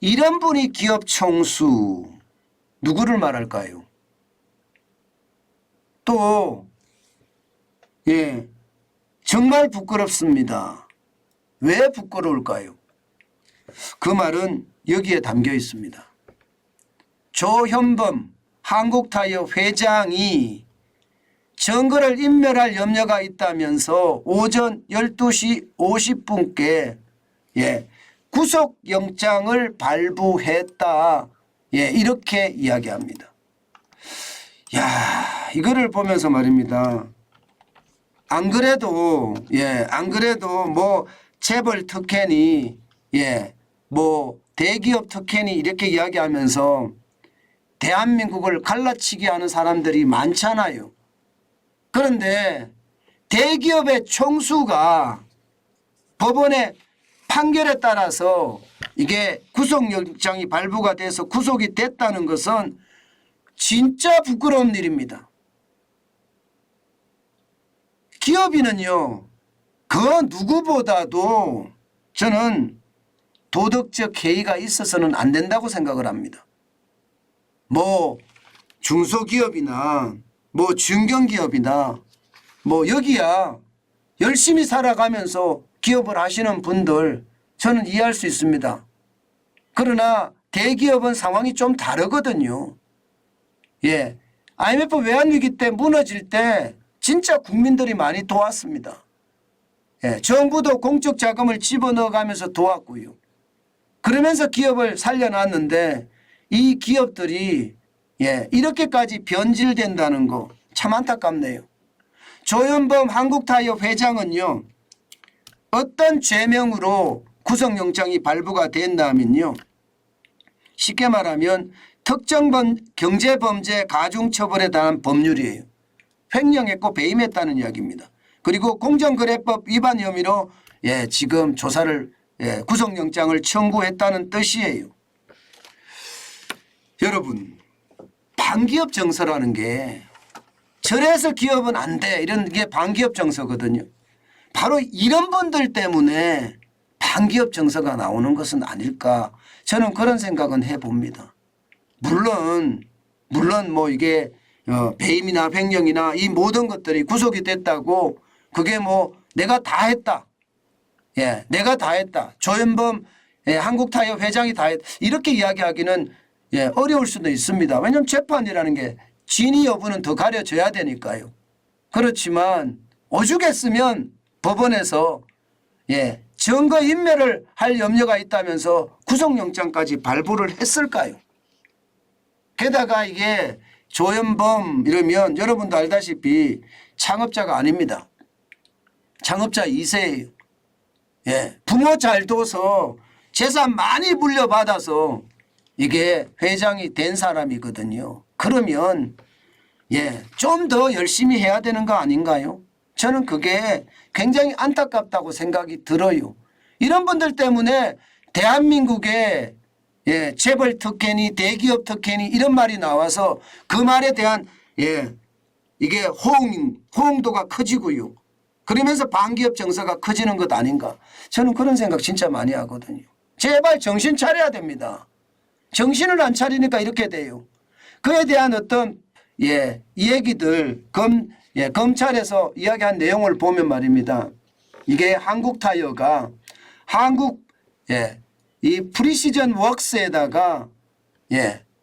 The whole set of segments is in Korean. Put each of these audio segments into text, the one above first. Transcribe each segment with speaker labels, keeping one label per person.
Speaker 1: 이런 분이 기업 총수 누구를 말할까요? 또 정말 부끄럽습니다. 왜 부끄러울까요? 그 말은 여기에 담겨 있습니다. 조현범 한국타이어 회장이 정거를 인멸할 염려가 있다면서 오전 12시 50분께 구속영장을 발부했다. 이렇게 이야기합니다. 야, 이거를 보면서 말입니다. 안 그래도 뭐 재벌 특혜니 뭐 대기업 특혜니 이렇게 이야기하면서 대한민국을 갈라치기 하는 사람들이 많잖아요. 그런데 대기업의 총수가 법원의 판결에 따라서 이게 구속영장이 발부가 돼서 구속이 됐다는 것은 진짜 부끄러운 일입니다. 기업인은요, 그 누구보다도 저는 도덕적 해이가 있어서는 안 된다고 생각을 합니다. 뭐 중소기업이나 뭐 중견기업이나 뭐 여기야 열심히 살아가면서 기업을 하시는 분들 저는 이해할 수 있습니다. 그러나 대기업은 상황이 좀 다르거든요. IMF 외환위기 때 무너질 때 진짜 국민들이 많이 도왔습니다. 정부도 공적 자금을 집어넣어가면서 도왔고요. 그러면서 기업을 살려놨는데 이 기업들이 이렇게까지 변질된다는 거 참 안타깝네요. 조현범 한국타이어 회장은요, 어떤 죄명으로 구속영장이 발부가 된다면요, 쉽게 말하면 특정 경제범죄 가중처벌에 대한 법률이에요. 횡령했고 배임했다는 이야기입니다. 그리고 공정거래법 위반 혐의로 지금 조사를 구속영장을 청구했다는 뜻이에요. 여러분, 반기업 정서라는 게 저래서 기업은 안 돼 이런 게 반기업 정서거든요. 바로 이런 분들 때문에 반기업 정서가 나오는 것은 아닐까, 저는 그런 생각은 해봅니다. 물론 뭐 이게 배임이나 횡령이나 이 모든 것들이 구속이 됐다고 그게 뭐 내가 다 했다. 내가 다 했다. 조현범 한국타이어 회장이 다 했다. 이렇게 이야기하기는 어려울 수도 있습니다. 왜냐하면 재판이라는 게 진위 여부는 더 가려져야 되니까요. 그렇지만 오죽했으면 법원에서 증거 인멸을 할 염려가 있다면서 구속영장까지 발부를 했을까요? 게다가 이게 조현범 이러면 여러분도 알다시피 창업자가 아닙니다. 창업자 2세예요. 부모 잘 둬서 재산 많이 물려받아서 이게 회장이 된 사람이거든요. 그러면 좀 더 열심히 해야 되는 거 아닌가요? 저는 그게 굉장히 안타깝다고 생각이 들어요. 이런 분들 때문에 대한민국의 재벌 특혜니 대기업 특혜니 이런 말이 나와서 그 말에 대한 이게 호응도가 커지고요. 그러면서 반기업 정서가 커지는 것 아닌가. 저는 그런 생각 진짜 많이 하거든요. 제발 정신 차려야 됩니다. 정신을 안 차리니까 이렇게 돼요. 그에 대한 어떤 이 얘기들 검찰에서 이야기한 내용을 보면 말입니다. 이게 한국타이어가 이 프리시전 웍스에다가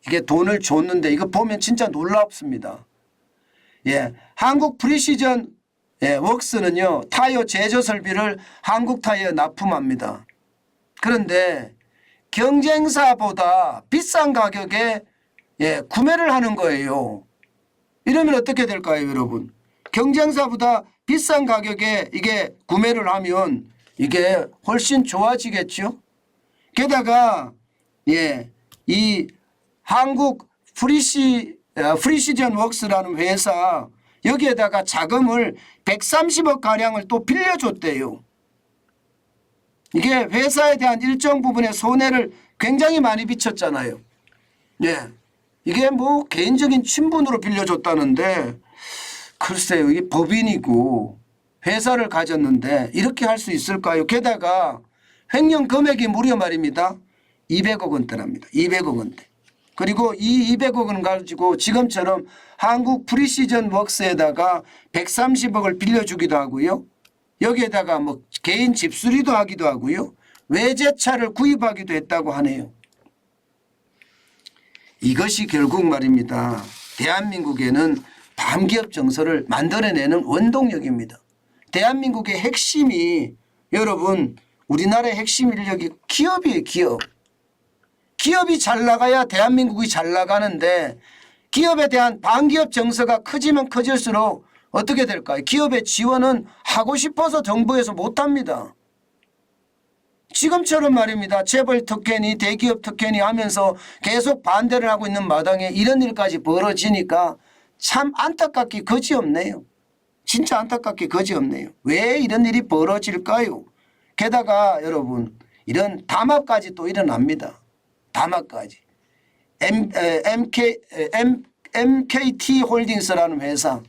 Speaker 1: 이게 돈을 줬는데 이거 보면 진짜 놀랍습니다. 한국 프리시전 웍스는요, 타이어 제조 설비를 한국타이어에 납품합니다. 그런데 경쟁사보다 비싼 가격에 구매를 하는 거예요. 이러면 어떻게 될까요, 여러분? 경쟁사보다 비싼 가격에 이게 구매를 하면 이게 훨씬 좋아지겠죠? 게다가 이 한국 프리시전 웍스라는 회사 여기에다가 자금을 130억 가량을 또 빌려줬대요. 이게 회사에 대한 일정 부분의 손해를 굉장히 많이 비쳤잖아요. 이게 뭐 개인적인 친분으로 빌려줬다는데 글쎄요, 이게 법인이고 회사를 가졌는데 이렇게 할 수 있을까요? 게다가 횡령 금액이 무려 말입니다. 200억 원대랍니다. 200억 원대. 그리고 이 200억 원 가지고 지금처럼 한국 프리시전 웍스에다가 130억을 빌려주기도 하고요. 여기에다가 뭐 개인 집수리도 하기도 하고요. 외제차를 구입하기도 했다고 하네요. 이것이 결국 말입니다. 대한민국에는 반기업 정서를 만들어내는 원동력입니다. 대한민국의 핵심이 여러분 우리나라의 핵심 인력이 기업이에요. 기업. 기업이 잘 나가야 대한민국이 잘 나가는데 기업에 대한 반기업 정서가 커지면 커질수록 어떻게 될까요? 기업의 지원은 하고 싶어서 정부에서 못합니다. 지금처럼 말입니다. 재벌 특혜니 대기업 특혜니 하면서 계속 반대를 하고 있는 마당에 이런 일까지 벌어지니까 참 안타깝기 거지없네요. 진짜 안타깝기 거지없네요. 왜 이런 일이 벌어질까요? 게다가 여러분 이런 담합까지 또 일어납니다. 담합까지. MKT 홀딩스라는 회사.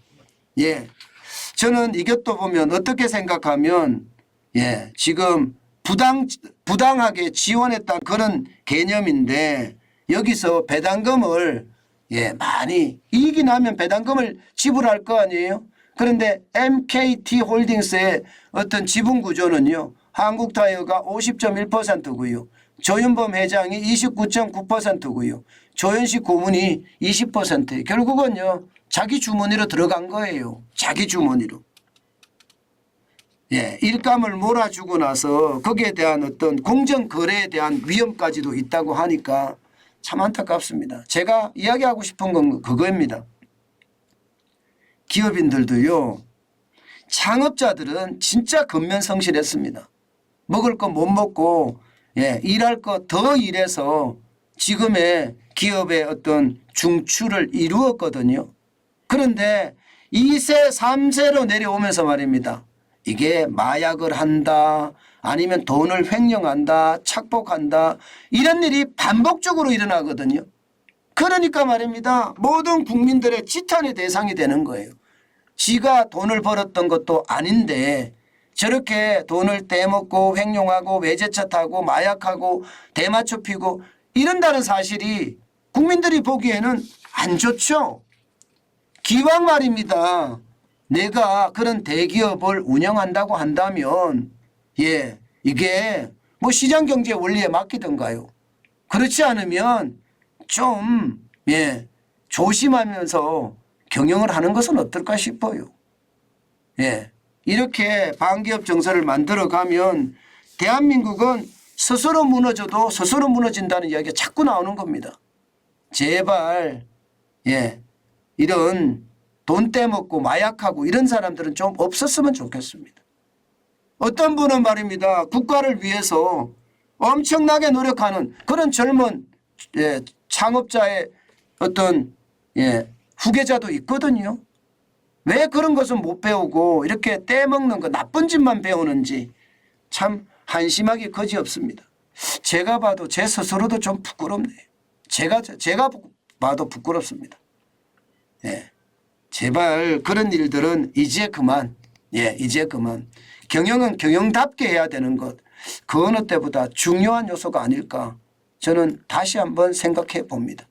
Speaker 1: 예. 저는 이것도 보면 어떻게 생각하면 예. 지금 부당하게 지원했던 그런 개념인데 여기서 배당금을 예. 많이 이익이 나면 배당금을 지불할 거 아니에요. 그런데 MKT 홀딩스의 어떤 지분 구조는요. 한국타이어가 50.1%고요. 조윤범 회장이 29.9%고요. 조현식 고문이 20%. 결국은요. 자기 주머니로 들어간 거예요. 자기 주머니로. 예, 일감을 몰아주고 나서 거기에 대한 어떤 공정거래에 대한 위험까지도 있다고 하니까 참 안타깝습니다. 제가 이야기하고 싶은 건 그거입니다. 기업인들도요. 창업자들은 진짜 근면성실했습니다. 먹을 거 못 먹고 예, 일할 거 더 일해서 지금의 기업의 어떤 중추를 이루었거든요. 그런데 2세 3세로 내려오면서 말입니다. 이게 마약을 한다 아니면 돈을 횡령한다 착복한다 이런 일이 반복적으로 일어나거든요. 그러니까 말입니다. 모든 국민들의 지탄의 대상이 되는 거예요. 지가 돈을 벌었던 것도 아닌데 저렇게 돈을 떼먹고 횡령하고 외제차 타고 마약하고 대마초 피고 이런다는 사실이 국민들이 보기에는 안 좋죠. 기왕 말입니다. 내가 그런 대기업을 운영한다고 한다면 예 이게 뭐 시장경제 원리에 맡기던가요. 그렇지 않으면 좀 예 조심하면서 경영을 하는 것은 어떨까 싶어요. 예. 이렇게 반기업 정서를 만들어가면 대한민국은 스스로 무너져도 스스로 무너진다는 이야기가 자꾸 나오는 겁니다. 제발 예 이런 돈 떼먹고 마약하고 이런 사람들은 좀 없었으면 좋겠습니다. 어떤 분은 말입니다. 국가를 위해서 엄청나게 노력하는 그런 젊은 예, 창업자의 어떤 예, 후계자도 있거든요. 왜 그런 것은 못 배우고 이렇게 떼먹는 거 나쁜 짓만 배우는지 참 한심하기 거지없습니다. 제가 봐도 제 스스로도 좀 부끄럽네요. 제가 봐도 부끄럽습니다. 예. 제발 그런 일들은 이제 그만 예, 이제 그만 경영은 경영답게 해야 되는 것 그 어느 때보다 중요한 요소가 아닐까 저는 다시 한번 생각해 봅니다.